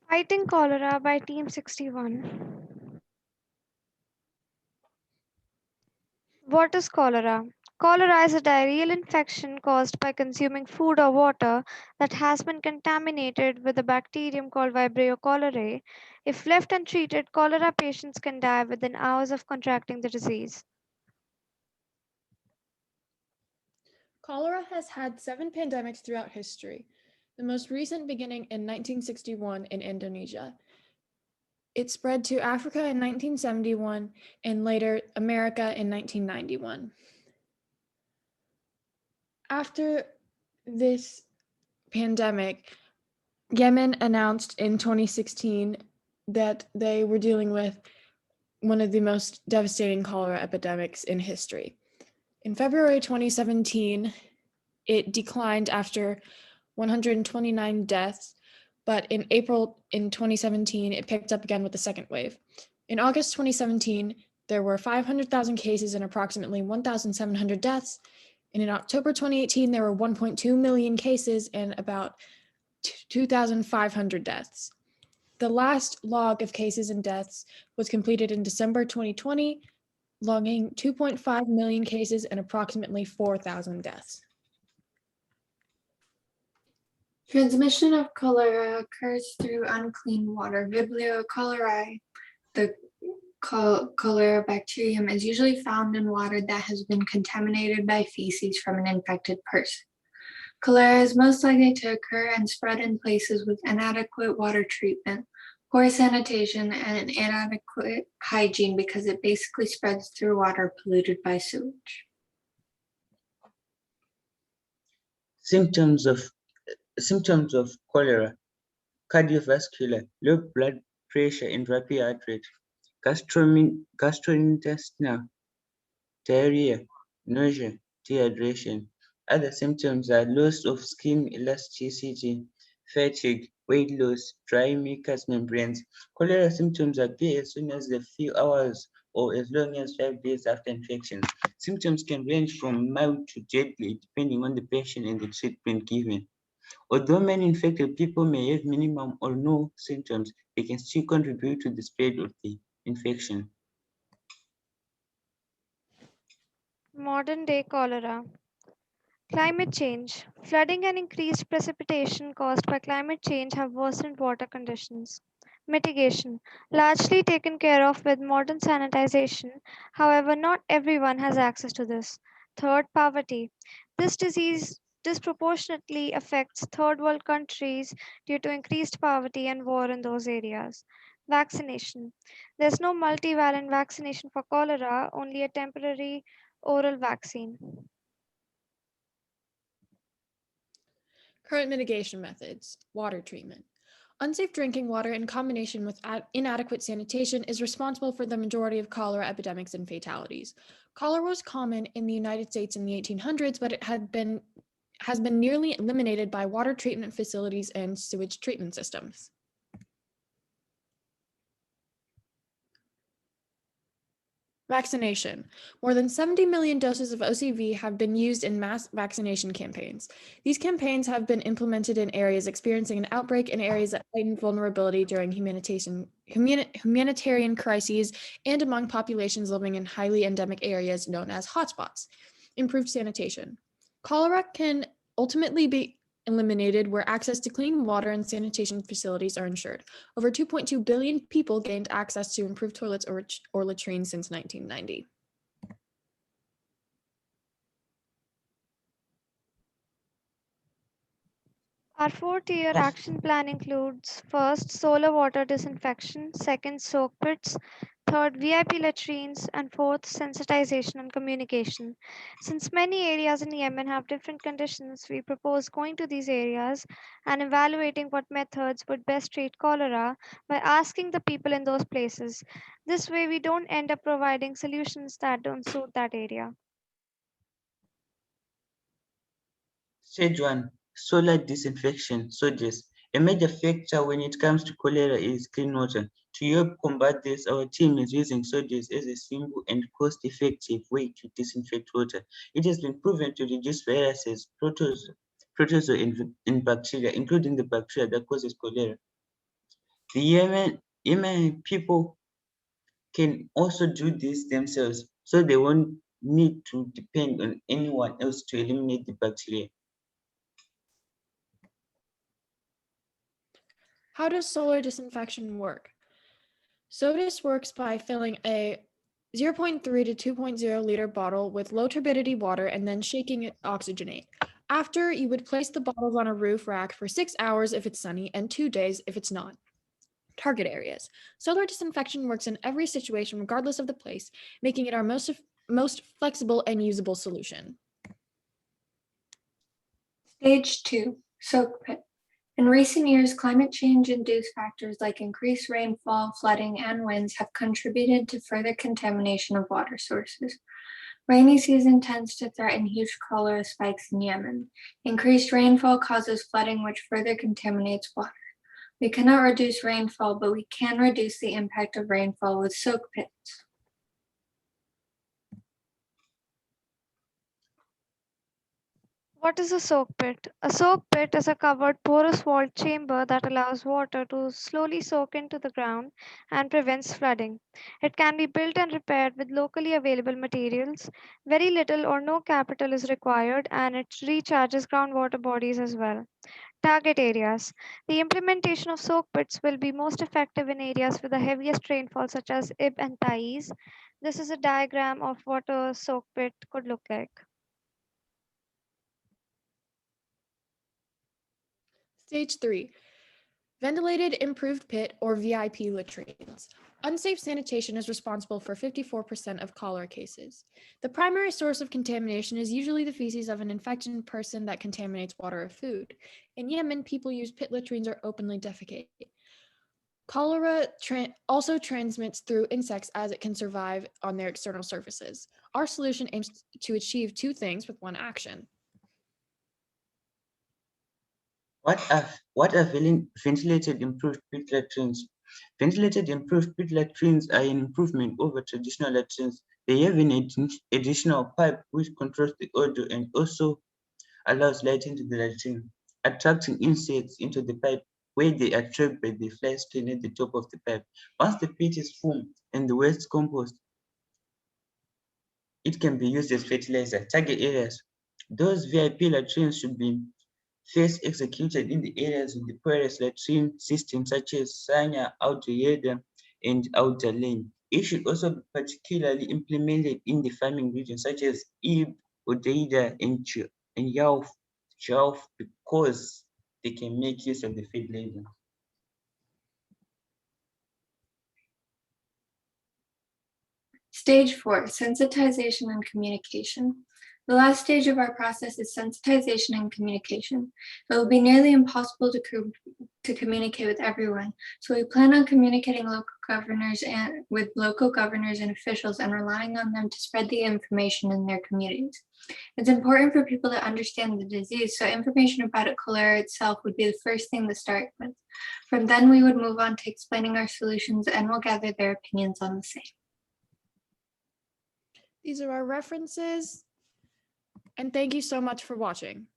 Fighting Cholera by Team 61. What is cholera? Cholera is a diarrheal infection caused by consuming food or water that has been contaminated with a bacterium called Vibrio cholerae. If left untreated, cholera patients can die within hours of contracting the disease. Cholera has had 7 pandemics throughout history, the most recent beginning in 1961 in Indonesia. It spread to Africa in 1971 and later America in 1991. After this pandemic, Yemen announced in 2016 that they were dealing with one of the most devastating cholera epidemics in history. In February 2017, it declined after 129 deaths, but in April in 2017, it picked up again with the second wave. In August 2017, there were 500,000 cases and approximately 1,700 deaths. And in October 2018, there were 1.2 million cases and about 2,500 deaths. The last log of cases and deaths was completed in December 2020, logging 2.5 million cases and approximately 4,000 deaths. Transmission of cholera occurs through unclean water. Vibrio cholerae, the cholera bacterium, is usually found in water that has been contaminated by feces from an infected person. Cholera is most likely to occur and spread in places with inadequate water treatment, poor sanitation, and inadequate hygiene because it basically spreads through water polluted by sewage. Symptoms of cholera: cardiovascular, low blood pressure and rapid heart rate, gastrointestinal, diarrhea, nausea, dehydration. Other symptoms are loss of skin elasticity, fatigue, weight loss, dry mucous membranes. Cholera symptoms appear as soon as a few hours or as long as 5 days after infection. Symptoms can range from mild to deadly depending on the patient and the treatment given. Although many infected people may have minimum or no symptoms, they can still contribute to the spread of the infection. Modern day cholera. Climate change. Flooding and increased precipitation caused by climate change have worsened water conditions. Mitigation. Largely taken care of with modern sanitization. However, not everyone has access to this. Third, poverty. This disease disproportionately affects third world countries due to increased poverty and war in those areas. Vaccination. There's no multivalent vaccination for cholera, only a temporary oral vaccine. Current mitigation methods: water treatment. Unsafe drinking water in combination with inadequate sanitation is responsible for the majority of cholera epidemics and fatalities. Cholera was common in the United States in the 1800s, but it has been nearly eliminated by water treatment facilities and sewage treatment systems. Vaccination. More than 70 million doses of OCV have been used in mass vaccination campaigns. These campaigns have been implemented in areas experiencing an outbreak and areas that heightened vulnerability during humanitarian crises and among populations living in highly endemic areas known as hotspots. Improved sanitation. Cholera can ultimately be eliminated where access to clean water and sanitation facilities are ensured. Over 2.2 billion people gained access to improved toilets or latrines since 1990. Our 4-tier action plan includes first, solar water disinfection, second, soak pits, third, VIP latrines, and fourth, sensitization and communication. Since many areas in Yemen have different conditions, we propose going to these areas and evaluating what methods would best treat cholera by asking the people in those places. This way, we don't end up providing solutions that don't suit that area. Stage 1: solar disinfection (SODIS). A major factor when it comes to cholera is clean water. To help combat this, our team is using SODIS as a simple and cost-effective way to disinfect water. It has been proven to reduce viruses, protozoa, and bacteria, including the bacteria that causes cholera. The Yemen people can also do this themselves, so they won't need to depend on anyone else to eliminate the bacteria. How does solar disinfection work? SODIS works by filling a 0.3 to 2.0 liter bottle with low turbidity water and then shaking it to oxygenate. After, you would place the bottles on a roof rack for 6 hours if it's sunny and 2 days if it's not. Target areas. Solar disinfection works in every situation regardless of the place, making it our most flexible and usable solution. Stage 2, soak pit. In recent years, climate change-induced factors like increased rainfall, flooding, and winds have contributed to further contamination of water sources. Rainy season tends to threaten huge cholera spikes in Yemen. Increased rainfall causes flooding, which further contaminates water. We cannot reduce rainfall, but we can reduce the impact of rainfall with soak pits. What is a soak pit? A soak pit is a covered porous walled chamber that allows water to slowly soak into the ground and prevents flooding. It can be built and repaired with locally available materials. Very little or no capital is required and it recharges groundwater bodies as well. Target areas. The implementation of soak pits will be most effective in areas with the heaviest rainfall such as Ib and Thais. This is a diagram of what a soak pit could look like. Stage 3. Ventilated improved pit or VIP latrines. Unsafe sanitation is responsible for 54% of cholera cases. The primary source of contamination is usually the feces of an infected person that contaminates water or food. In Yemen, people use pit latrines or openly defecate. Cholera also transmits through insects as it can survive on their external surfaces. Our solution aims to achieve two things with one action. What are ventilated improved pit latrines? Ventilated improved pit latrines are an improvement over traditional latrines. They have an additional pipe which controls the odor and also allows light into the latrine, attracting insects into the pipe where they are trapped by the fly screen at the top of the pipe. Once the pit is full and the waste compost, it can be used as fertilizer. Target areas. Those VIP latrines should be first executed in the areas with the poorest latrine system such as Sanya, Outer Yeda, and Outer Lane. It should also be particularly implemented in the farming regions such as Ib, Odeida, and Yauf because they can make use of the fertilizer. Stage 4, sensitization and communication. The last stage of our process is sensitization and communication. It will be nearly impossible to communicate with everyone, so we plan on communicating with local governors and officials and relying on them to spread the information in their communities. It's important for people to understand the disease, so information about cholera itself would be the first thing to start with. From then, we would move on to explaining our solutions and we'll gather their opinions on the same. These are our references, and thank you so much for watching.